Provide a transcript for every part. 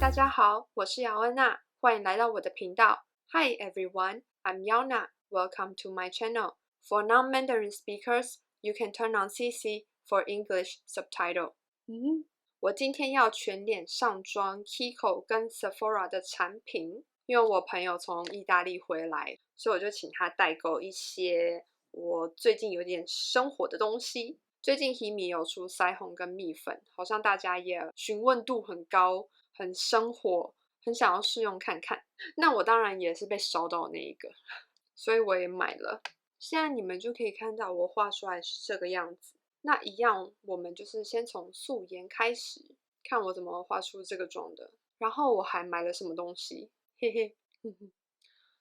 大家好，我是姚安娜，欢迎来到我的频道。Hi everyone, I'm Yaona. Welcome to my channel. For non-Mandarin speakers, you can turn on CC for English subtitle. 我今天要全脸上妆 Kiko 跟 Sephora 的产品，因为我朋友从意大利回来，所以我就请他代购一些我最近有点生活的东西。最近 Himi 有出腮红跟蜜粉，好像大家也询问度很高，很生活，很想要试用看看。那我当然也是被烧到那一个，所以我也买了。现在你们就可以看到我画出来是这个样子。那一样，我们就是先从素颜开始，看我怎么画出这个妆的。然后我还买了什么东西，嘿嘿。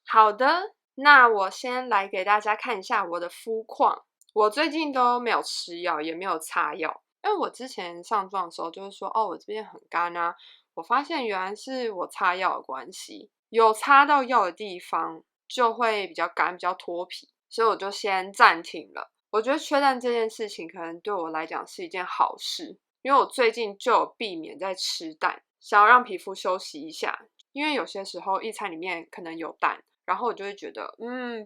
好的，那我先来给大家看一下我的肤况。我最近都没有吃药，也没有擦药，因为我之前上妆的时候就是说，我这边很干啊。我发现原来是我擦药的关系，有擦到药的地方就会比较干，比较脱皮，所以我就先暂停了。我觉得缺蛋这件事情可能对我来讲是一件好事，因为我最近就有避免在吃蛋，想要让皮肤休息一下。因为有些时候一餐里面可能有蛋，然后我就会觉得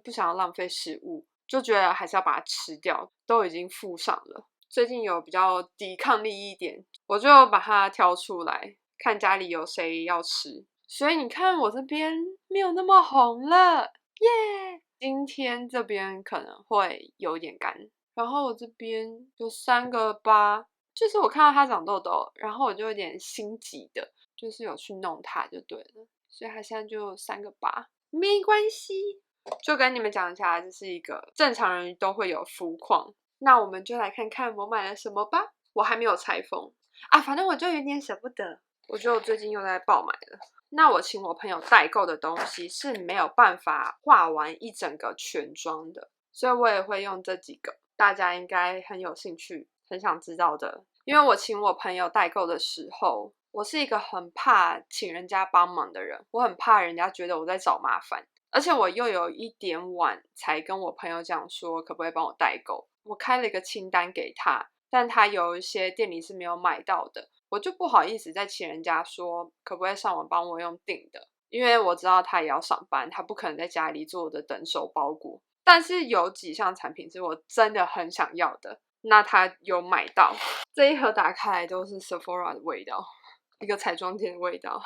不想要浪费食物，就觉得还是要把它吃掉，都已经附上了。最近有比较抵抗力一点，我就把它挑出来，看家里有谁要吃。所以你看我这边没有那么红了，耶！今天这边可能会有点干，然后我这边有3个疤，就是我看到它长痘痘，然后我就有点心急的，就是有去弄它就对了，所以它现在就有3个疤，没关系。就跟你们讲一下，这是一个正常人都会有肤况。那我们就来看看我买了什么吧。我还没有拆封啊，反正我就有点舍不得。我觉得我最近又在爆买了。那我请我朋友代购的东西是没有办法画完一整个全妆的，所以我也会用这几个，大家应该很有兴趣，很想知道的。因为我请我朋友代购的时候，我是一个很怕请人家帮忙的人，我很怕人家觉得我在找麻烦。而且我又有一点晚才跟我朋友讲说可不可以帮我代购，我开了一个清单给他，但他有一些店里是没有买到的，我就不好意思再请人家说可不可以上网帮我用订的，因为我知道他也要上班，他不可能在家里做的等手包裹。但是有几项产品是我真的很想要的，那他有买到。这一盒打开来都是 Sephora 的味道，一个彩妆店的味道。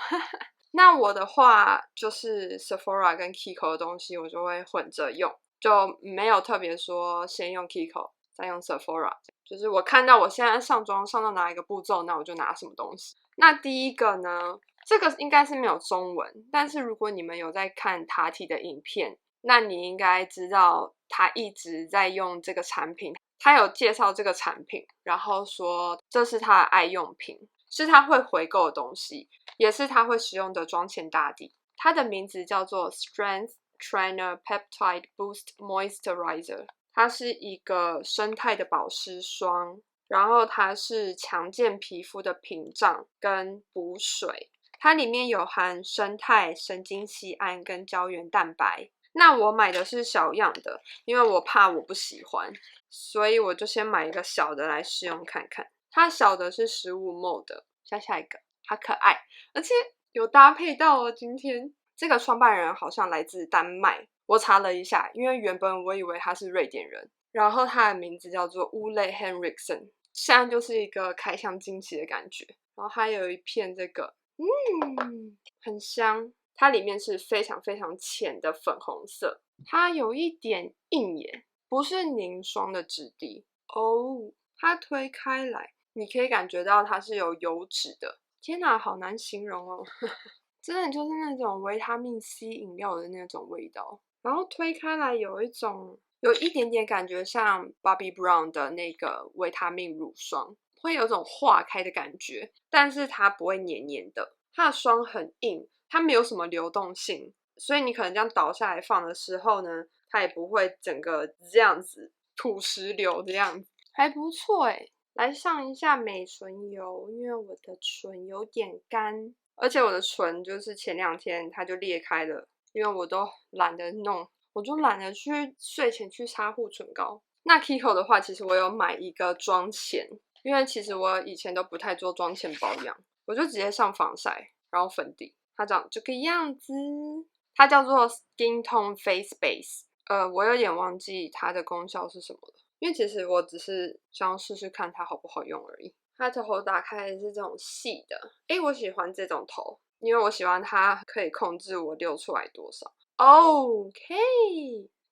那我的话就是 Sephora 跟 Kiko 的东西我就会混着用，就没有特别说先用 Kiko 再用 Sephora， 就是我看到我现在上妆上到哪一个步骤，那我就拿什么东西。那第一个呢，这个应该是没有中文，但是如果你们有在看塔体的影片，那你应该知道他一直在用这个产品，他有介绍这个产品，然后说这是他的爱用品，是他会回购的东西，也是他会使用的妆前打底。它的名字叫做 Strength Trainer Peptide Boost Moisturizer， 它是一个生态的保湿霜，然后它是强健皮肤的屏障跟补水，它里面有含生态神经酰胺跟胶原蛋白。那我买的是小样的，因为我怕我不喜欢，所以我就先买一个小的来试用看看。它小的是15ml 的，下一个好可爱，而且有搭配到哦。今天这个创办人好像来自丹麦，我查了一下，因为原本我以为他是瑞典人，然后他的名字叫做 Ole Henriksen， 现在就是一个开箱惊喜的感觉。然后还有一片这个很香，它里面是非常非常浅的粉红色，它有一点硬耶，不是凝霜的质地哦。它推开来你可以感觉到它是有油脂的，天哪，好难形容哦。真的就是那种维他命 C 饮料的那种味道，然后推开来有一点点感觉像 Bobbi Brown 的那个维他命乳霜，会有种化开的感觉，但是它不会黏黏的，它的霜很硬，它没有什么流动性，所以你可能这样倒下来放的时候呢，它也不会整个这样子土石流的样子，还不错耶。来上一下美唇油，因为我的唇有点干，而且我的唇就是前2天它就裂开了，因为我都懒得弄，我就懒得去睡前去擦护唇膏。那 Kiko 的话，其实我有买一个妆前，因为其实我以前都不太做妆前保养，我就直接上防晒，然后粉底，它长这个样子，它叫做 Skin Tone Face Base。我有点忘记它的功效是什么了，因为其实我只是想要试试看它好不好用而已。它头打开是这种细的，我喜欢这种头，因为我喜欢它可以控制我溜出来多少。OK，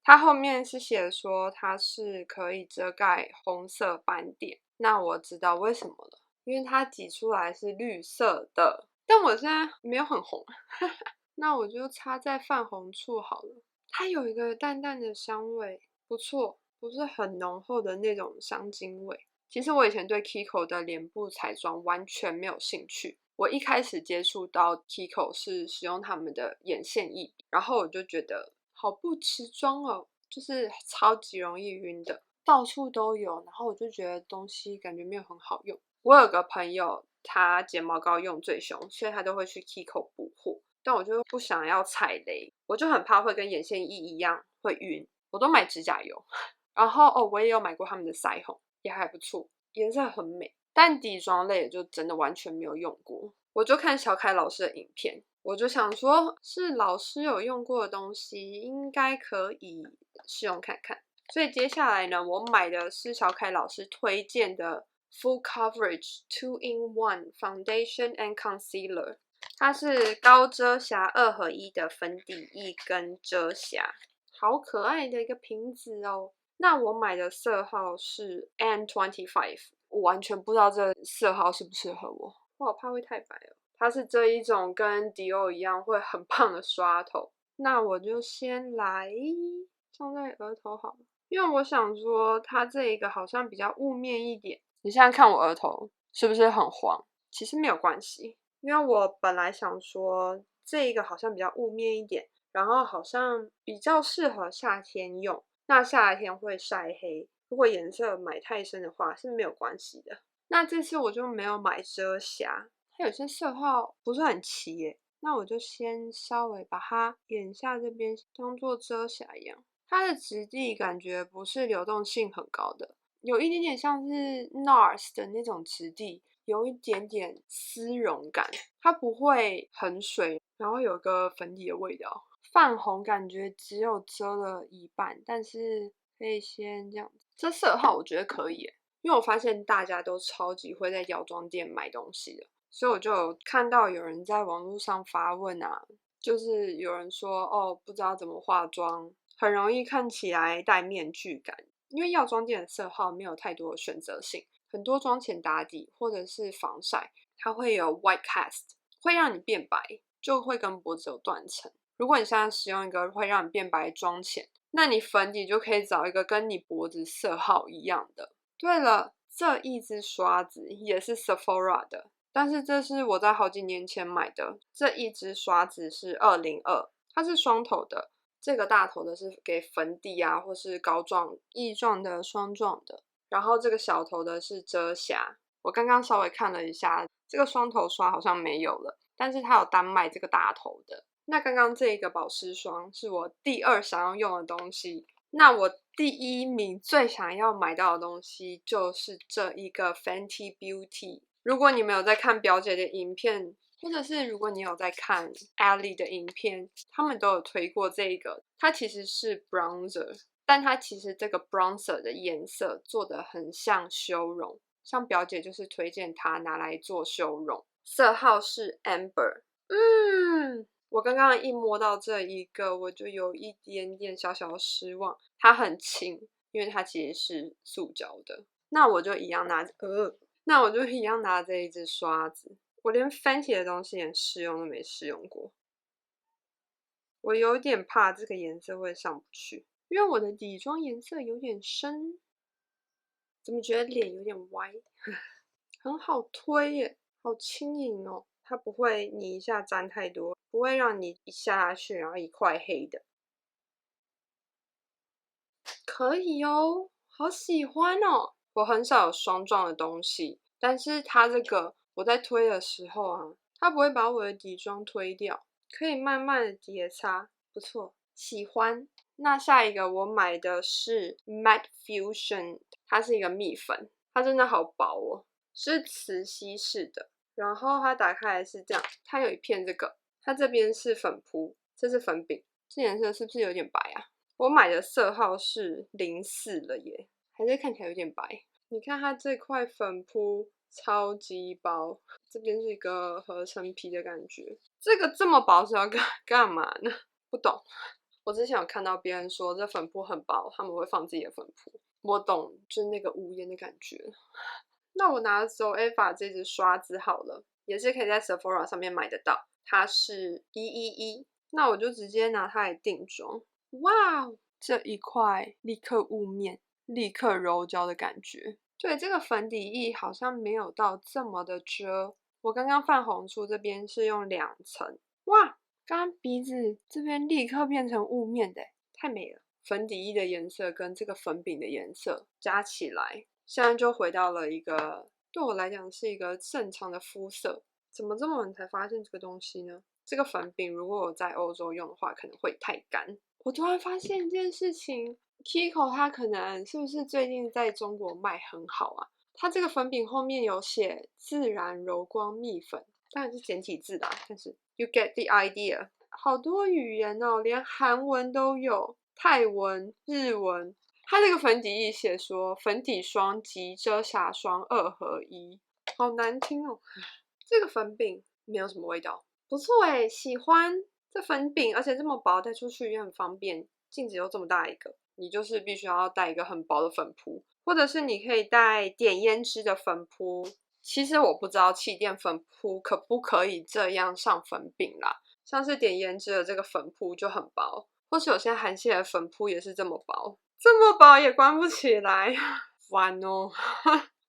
它后面是写说它是可以遮盖红色斑点，那我知道为什么了，因为它挤出来是绿色的，但我现在没有很红，那我就擦在泛红处好了。它有一个淡淡的香味，不错，不是很浓厚的那种香精味。其实我以前对 Kiko 的脸部彩妆完全没有兴趣，我一开始接触到 Kiko 是使用他们的眼线液笔，然后我就觉得好不持妆哦，就是超级容易晕的，到处都有，然后我就觉得东西感觉没有很好用。我有个朋友，他睫毛膏用最凶，所以他都会去 Kiko 补货，但我就不想要踩雷，我就很怕会跟眼线液一样会晕，我都买指甲油。然后我也有买过他们的腮红，也还不错，颜色很美，但底妆类就真的完全没有用过。我就看小凯老师的影片，我就想说是老师有用过的东西，应该可以试用看看。所以接下来呢，我买的是小凯老师推荐的 Full Coverage 2-in-1 Foundation and Concealer， 它是高遮瑕2合1的粉底液跟遮瑕，好可爱的一个瓶子哦。那我买的色号是 N25， 我完全不知道这色号适不适合我，我好怕会太白哦。它是这一种跟迪奥一样会很胖的刷头，那我就先来放在额头好了，因为我想说它这一个好像比较雾面一点。你现在看我额头是不是很黄？其实没有关系，因为我本来想说这一个好像比较雾面一点，然后好像比较适合夏天用。那夏天会晒黑，如果颜色买太深的话是没有关系的。那这次我就没有买遮瑕，它有些色号不是很齐耶，那我就先稍微把它眼下这边当做遮瑕一样。它的质地感觉不是流动性很高的，有一点点像是 NARS 的那种质地，有一点点丝绒感，它不会很水，然后有个粉底的味道。泛红感觉只有遮了一半，但是可以先这样子。这色号我觉得可以耶，因为我发现大家都超级会在药妆店买东西的，所以我就有看到有人在网络上发问啊，就是有人说不知道怎么化妆，很容易看起来戴面具感，因为药妆店的色号没有太多的选择性，很多妆前打底或者是防晒，它会有 white cast， 会让你变白，就会跟脖子有断层。如果你现在使用一个会让你变白的妆前，那你粉底就可以找一个跟你脖子色号一样的。对了，这一支刷子也是 Sephora 的，但是这是我在好几年前买的。这一支刷子是202，它是双头的，这个大头的是给粉底啊或是膏状、液状的、霜状的，然后这个小头的是遮瑕。我刚刚稍微看了一下，这个双头刷好像没有了，但是它有单卖这个大头的。那刚刚这个保湿霜是我第2想要用的东西，那我第1名最想要买到的东西就是这一个 Fenty Beauty。如果你们有在看表姐的影片，或者是如果你有在看 Ellie 的影片，他们都有推过这个。它其实是 bronzer， 但它其实这个 bronzer 的颜色做得很像修容，像表姐就是推荐它拿来做修容。色号是 Amber。我刚刚一摸到这一个，我就有一点点小小的失望。它很轻，因为它其实是塑胶的。那我就一样拿这一支刷子。我连 Fenty 的东西连试用都没试用过。我有点怕这个颜色会上不去，因为我的底妆颜色有点深。怎么觉得脸有点歪？很好推耶，好轻盈哦。它不会你一下沾太多，不会让你一下去然后一块黑的。可以哦，好喜欢哦。我很少有霜状的东西，但是它这个我在推的时候啊，它不会把我的底妆推掉，可以慢慢的叠擦，不错，喜欢。那下一个我买的是 Matte Fusion， 它是一个蜜粉，它真的好薄哦，是磁吸式的。然后它打开来是这样，它有一片这个，它这边是粉扑，这是粉饼，这颜色是不是有点白啊？我买的色号是04了耶，还是看起来有点白。你看它这块粉扑超级薄，这边是一个合成皮的感觉，这个这么薄是要干嘛呢？不懂。我之前有看到别人说这粉扑很薄，他们会放自己的粉扑，我懂，就是那个无烟的感觉。那我拿Zoeva 这支刷子好了，也是可以在 Sephora 上面买得到，它是111，那我就直接拿它来定妆。哇，这一块立刻雾面，立刻柔焦的感觉。对，这个粉底液好像没有到这么的遮。我刚刚泛红处这边是用2层，哇，刚刚鼻子这边立刻变成雾面的，太美了。粉底液的颜色跟这个粉饼的颜色加起来，现在就回到了一个对我来讲是一个正常的肤色。怎么这么晚才发现这个东西呢？这个粉饼如果我在欧洲用的话，可能会太干。我突然发现一件事情 ，Kiko 它可能是不是最近在中国卖很好啊？它这个粉饼后面有写自然柔光蜜粉，当然是简体字啦，但是 you get the idea。好多语言哦，连韩文都有，泰文、日文。它这个粉底液写说粉底霜及遮瑕霜2合1，好难听哦。这个粉饼没有什么味道，不错诶，喜欢这粉饼，而且这么薄，带出去也很方便。镜子又这么大一个，你就是必须要带一个很薄的粉扑，或者是你可以带点胭脂的粉扑。其实我不知道气垫粉扑可不可以这样上粉饼啦，像是点胭脂的这个粉扑就很薄，或是有些韩系的粉扑也是这么薄，这么薄也关不起来，烦哦。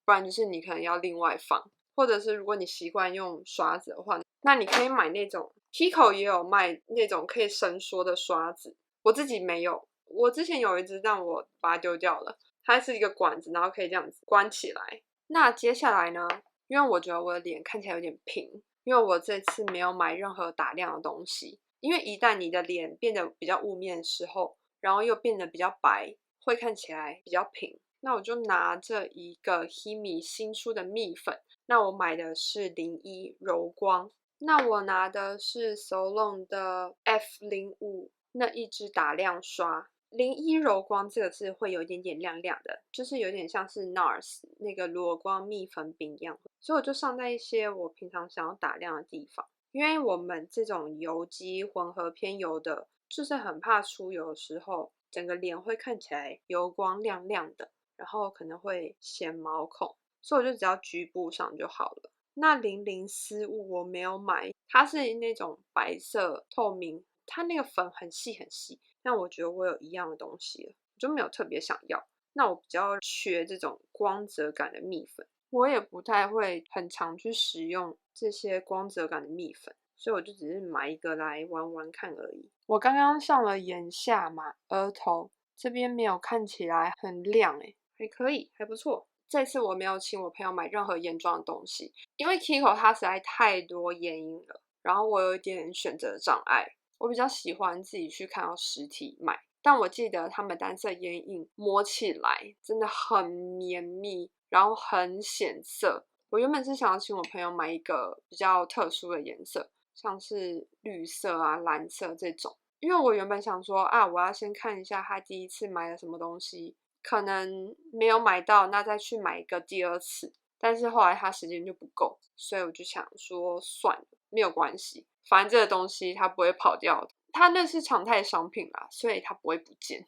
不然就是你可能要另外放。或者是如果你习惯用刷子的话，那你可以买那种 Kiko 也有卖那种可以伸缩的刷子，我自己没有，我之前有一支但我把它丢掉了，它是一个管子，然后可以这样子关起来。那接下来呢，因为我觉得我的脸看起来有点平，因为我这次没有买任何打亮的东西，因为一旦你的脸变得比较雾面的时候，然后又变得比较白，会看起来比较平。那我就拿这一个 Himi 新出的蜜粉，那我买的是01柔光，那我拿的是 Solon 的 F05那一支打亮刷。01柔光这个是会有一点点亮亮的，就是有点像是 NARS 那个裸光蜜粉饼一样，所以我就上在一些我平常想要打亮的地方。因为我们这种油肌混合偏油的，就是很怕出油的时候，整个脸会看起来油光亮亮的。然后可能会显毛孔，所以我就只要局部上就好了。那00丝雾我没有买，它是那种白色透明，它那个粉很细很细，但我觉得我有一样的东西了，我就没有特别想要。那我比较缺这种光泽感的蜜粉，我也不太会很常去使用这些光泽感的蜜粉，所以我就只是买一个来玩玩看而已。我刚刚上了眼下嘛，额头这边没有看起来很亮诶，还可以，还不错。这次我没有请我朋友买任何眼妆的东西，因为 Kiko 它实在太多眼影了，然后我有一点选择障碍，我比较喜欢自己去看到实体买。但我记得他们单色眼影摸起来真的很绵密，然后很显色。我原本是想要请我朋友买一个比较特殊的颜色，像是绿色啊、蓝色这种。因为我原本想说啊，我要先看一下他第一次买了什么东西，可能没有买到，那再去买一个第2次。但是后来他时间就不够，所以我就想说算了，没有关系，反正这个东西它不会跑掉的，它那是常态商品啦，所以它不会不见。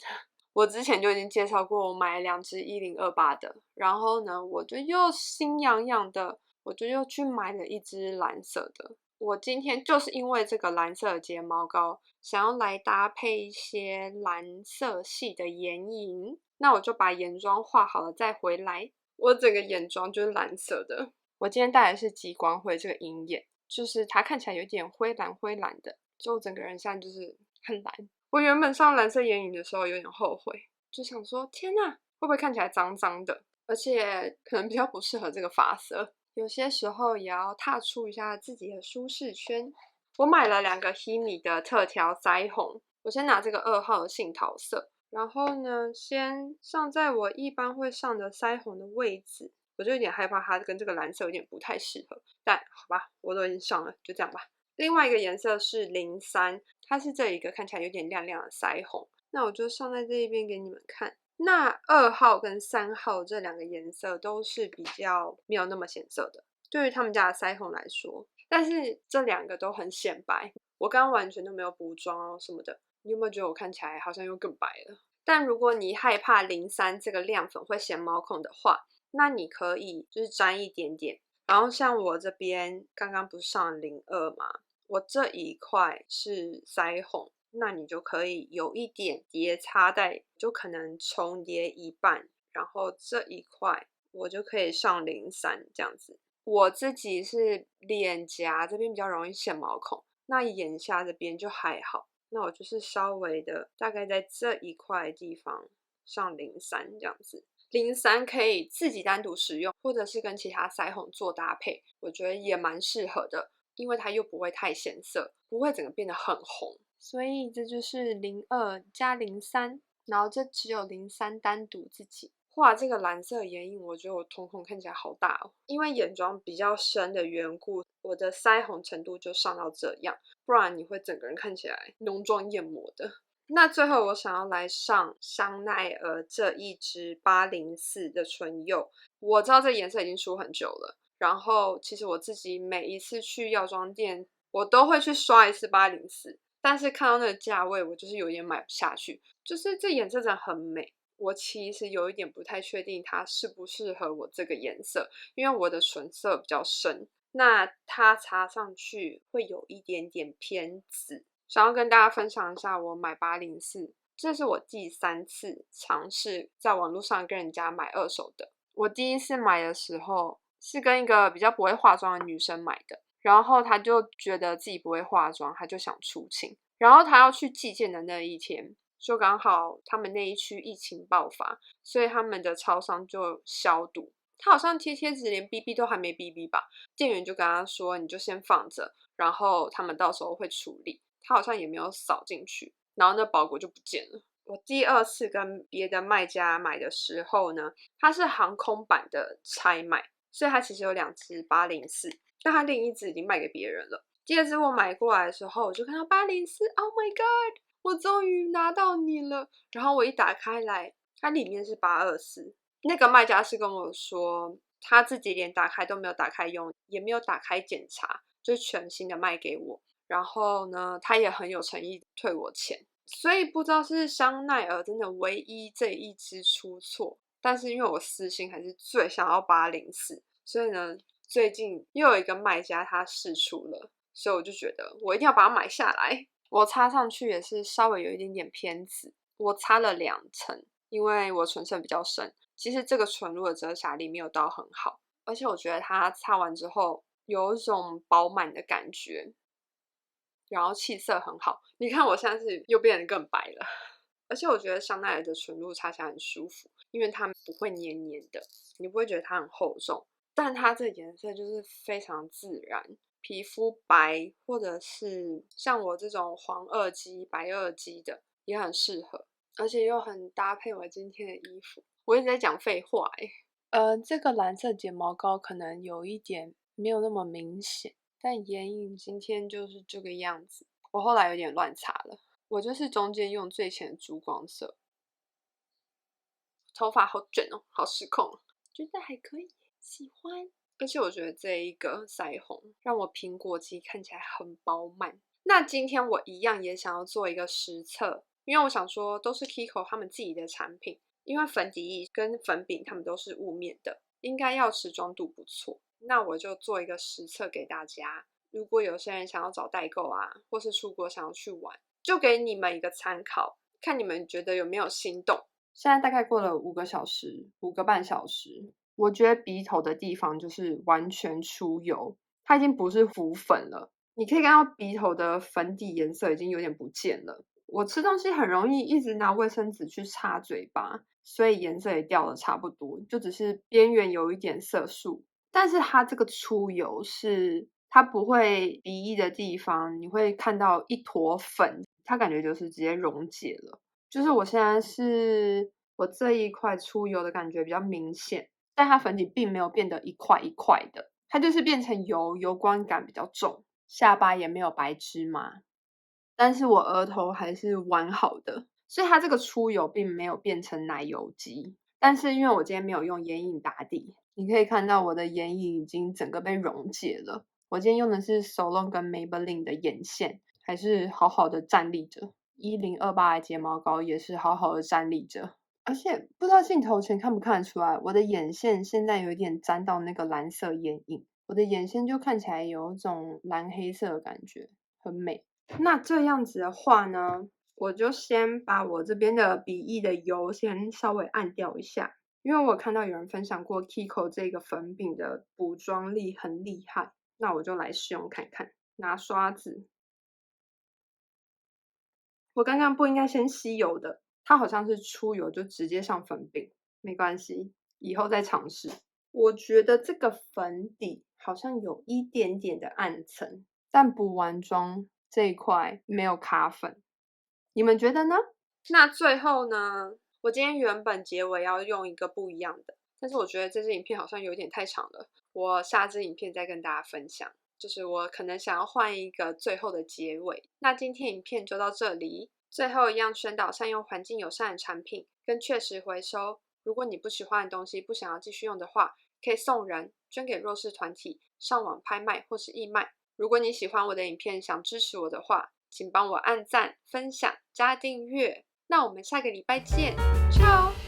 我之前就已经介绍过，我买了2支1028的，然后呢，我就又心痒痒的，我就又去买了一支蓝色的。我今天就是因为这个蓝色的睫毛膏，想要来搭配一些蓝色系的眼影，那我就把眼妆画好了再回来。我整个眼妆就是蓝色的。我今天戴的是极光辉这个银眼，就是它看起来有点灰蓝灰蓝的，就我整个人现在就是很蓝。我原本上蓝色眼影的时候有点后悔，就想说天哪，会不会看起来脏脏的，而且可能比较不适合这个发色。有些时候也要踏出一下自己的舒适圈。我买了2个 Himi 的特调腮红，我先拿这个2号的杏桃色，然后呢，先上在我一般会上的腮红的位置，我就有点害怕它跟这个蓝色有点不太适合，但好吧，我都已经上了，就这样吧。另外一个颜色是03，它是这一个看起来有点亮亮的腮红，那我就上在这一边给你们看。那2号跟3号这2个颜色都是比较没有那么显色的，对于他们家的腮红来说，但是这2个都很显白，我刚刚完全都没有补妆哦什么的，你有没有觉得我看起来好像又更白了？但如果你害怕03这个亮粉会显毛孔的话，那你可以就是沾一点点，然后像我这边刚刚不是上02嘛，我这一块是腮红，那你就可以有一点叠擦在，就可能重叠一半，然后这一块我就可以上03这样子。我自己是脸颊这边比较容易显毛孔，那眼下这边就还好，那我就是稍微的大概在这一块地方上03这样子。03可以自己单独使用，或者是跟其他腮红做搭配，我觉得也蛮适合的，因为它又不会太显色，不会整个变得很红。所以这就是02加03，然后这只有03单独自己。画这个蓝色眼影，我觉得我瞳孔看起来好大哦，因为眼妆比较深的缘故，我的腮红程度就上到这样，不然你会整个人看起来浓妆艳抹的。那最后我想要来上香奈儿这一支804的唇釉，我知道这颜色已经出很久了，然后其实我自己每一次去药妆店，我都会去刷一次804，但是看到那个价位，我就是有点买不下去，就是这颜色真的很美。我其实有一点不太确定它适不适合我这个颜色，因为我的唇色比较深，那它擦上去会有一点点偏紫。想要跟大家分享一下我买804，这是我第3次尝试在网络上跟人家买二手的。我第一次买的时候是跟一个比较不会化妆的女生买的，然后她就觉得自己不会化妆，她就想出清，然后她要去寄件的那一天，就刚好他们那一区疫情爆发，所以他们的超商就消毒。他好像贴贴纸连 BB 都还没 BB 吧，店员就跟他说你就先放着，然后他们到时候会处理。他好像也没有扫进去，然后那包裹就不见了。我第2次跟别的卖家买的时候呢，它是航空版的拆卖，所以它其实有2支804，但它另一支已经卖给别人了。第2支我买过来的时候，我就看到804，Oh my god， 我终于拿到你了。然后我一打开来，它里面是824。那个卖家是跟我说，他自己连打开都没有打开用，也没有打开检查，就全新的卖给我。然后呢，他也很有诚意退我钱，所以不知道是香奈儿真的唯一这一支出错，但是因为我私心还是最想要804，所以呢，最近又有一个卖家他释出了，所以我就觉得我一定要把它买下来。我擦上去也是稍微有一点点偏紫，我擦了2层，因为我唇色比较深，其实这个唇露的遮瑕力没有到很好，而且我觉得它擦完之后有一种饱满的感觉。然后气色很好，你看我现在是又变得更白了，而且我觉得香奈儿的唇露擦起来很舒服，因为它不会黏黏的，你不会觉得它很厚重，但它这颜色就是非常自然，皮肤白或者是像我这种黄二肌、白二肌的也很适合，而且又很搭配我今天的衣服。我一直在讲废话这个蓝色睫毛膏可能有一点没有那么明显。但眼影今天就是这个样子，我后来有点乱擦了，我就是中间用最浅的珠光色。头发好卷哦，好失控哦，觉得还可以，喜欢。而且我觉得这一个腮红让我苹果肌看起来很饱满。那今天我一样也想要做一个实测，因为我想说都是 Kiko 他们自己的产品，因为粉底液跟粉饼他们都是雾面的，应该要持妆度不错。那我就做一个实测给大家，如果有些人想要找代购啊，或是出国想要去玩，就给你们一个参考，看你们觉得有没有心动。现在大概过了5个小时，5个半小时，我觉得鼻头的地方就是完全出油，它已经不是浮粉了，你可以看到鼻头的粉底颜色已经有点不见了。我吃东西很容易一直拿卫生纸去擦嘴巴，所以颜色也掉的差不多，就只是边缘有一点色素。但是它这个出油是它不会鼻翼的地方，你会看到一坨粉，它感觉就是直接溶解了。就是我现在是我这一块出油的感觉比较明显，但它粉底并没有变得一块一块的，它就是变成油光感比较重，下巴也没有白芝麻，但是我额头还是完好的，所以它这个出油并没有变成奶油肌。但是因为我今天没有用眼影打底，你可以看到我的眼影已经整个被溶解了。我今天用的是 Solon 跟 Maybelline 的眼线，还是好好的站立着。1028的睫毛膏也是好好的站立着。而且不知道镜头前看不看得出来，我的眼线现在有一点沾到那个蓝色眼影，我的眼线就看起来有一种蓝黑色的感觉，很美。那这样子的话呢，我就先把我这边的鼻翼的油先稍微按掉一下，因为我看到有人分享过 Kiko 这个粉饼的补妆力很厉害，那我就来试用看看。拿刷子，我刚刚不应该先吸油的，它好像是出油就直接上粉饼，没关系，以后再尝试。我觉得这个粉底好像有一点点的暗沉，但补完妆这一块没有卡粉，你们觉得呢？那最后呢，我今天原本结尾要用一个不一样的，但是我觉得这支影片好像有点太长了，我下支影片再跟大家分享，就是我可能想要换一个最后的结尾。那今天影片就到这里，最后一样宣导善用环境友善的产品跟确实回收，如果你不喜欢的东西不想要继续用的话，可以送人、捐给弱势团体、上网拍卖或是义卖。如果你喜欢我的影片，想支持我的话，请帮我按赞、分享、加订阅。那我们下个礼拜见，ciao。